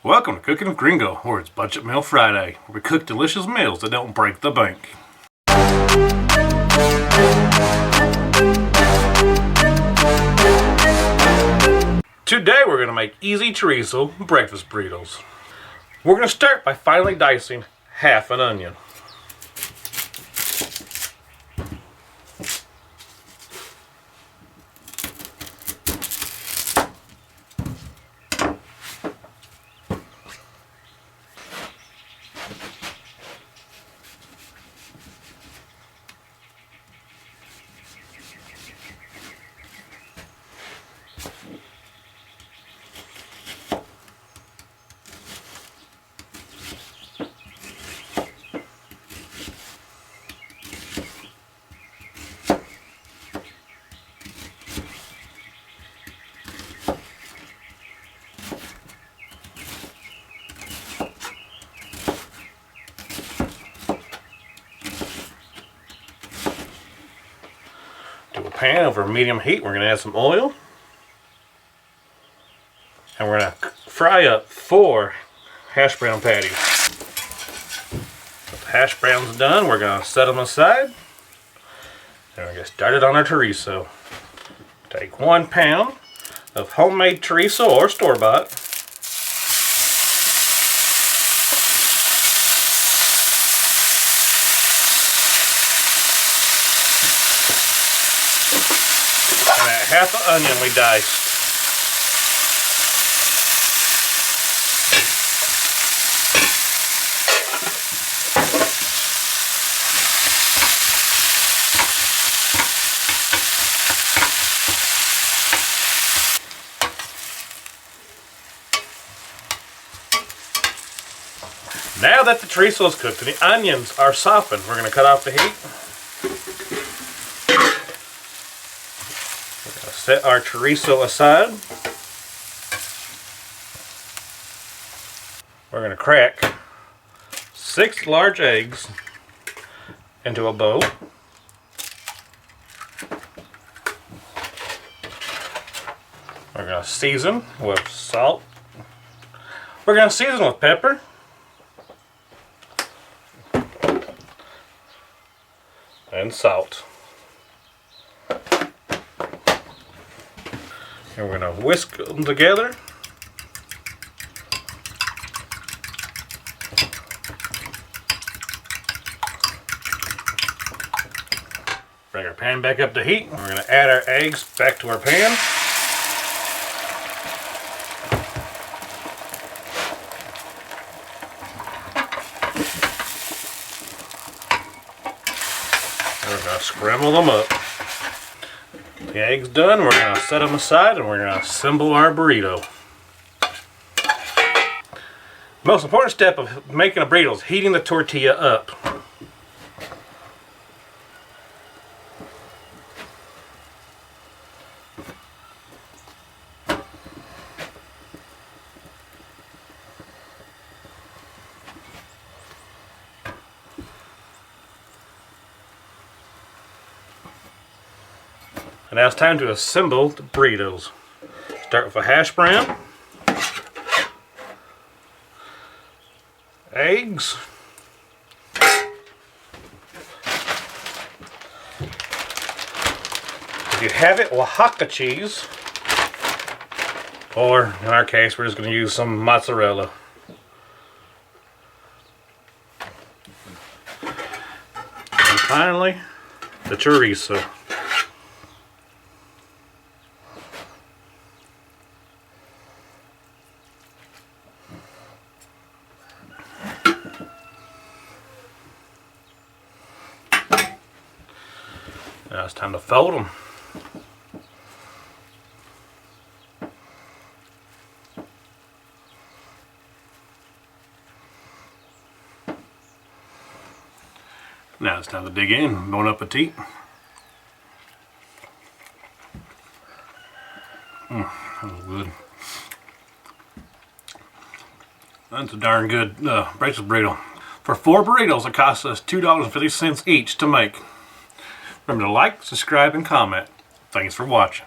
Welcome to Cooking with Gringo, where it's Budget Meal Friday, where we cook delicious meals that don't break the bank. Today we're going to make easy chorizo breakfast burritos. We're going to start by finely dicing half an onion. To a pan over medium heat, we're going to add some oil. And we're going to fry up 4 hash brown patties. With the hash browns done, we're going to set them aside. And we're going to get started on our chorizo. Take 1 pound of homemade chorizo or store-bought. And add half an onion we diced. Now that the chorizo is cooked and the onions are softened, we're going to cut off the heat. We're going to set our chorizo aside. We're going to crack 6 large eggs into a bowl. We're going to season with salt. We're going to season with pepper. And salt. And we're going to whisk them together. Bring our pan back up to heat. We're going to add our eggs back to our pan. We're going to scramble them up. The eggs done, we're going to set them aside and we're going to assemble our burrito. The most important step of making a burrito is heating the tortilla up. And now it's time to assemble the burritos. Start with a hash brown, eggs, if you have it, Oaxaca cheese, or in our case we're just going to use some mozzarella. And finally, the chorizo. Now it's time to fold them. Now it's time to dig in. Bon appetit. That was good. That's a darn good breakfast burrito. For 4 burritos, it costs us $2.50 each to make. Remember to like, subscribe, and comment. Thanks for watching.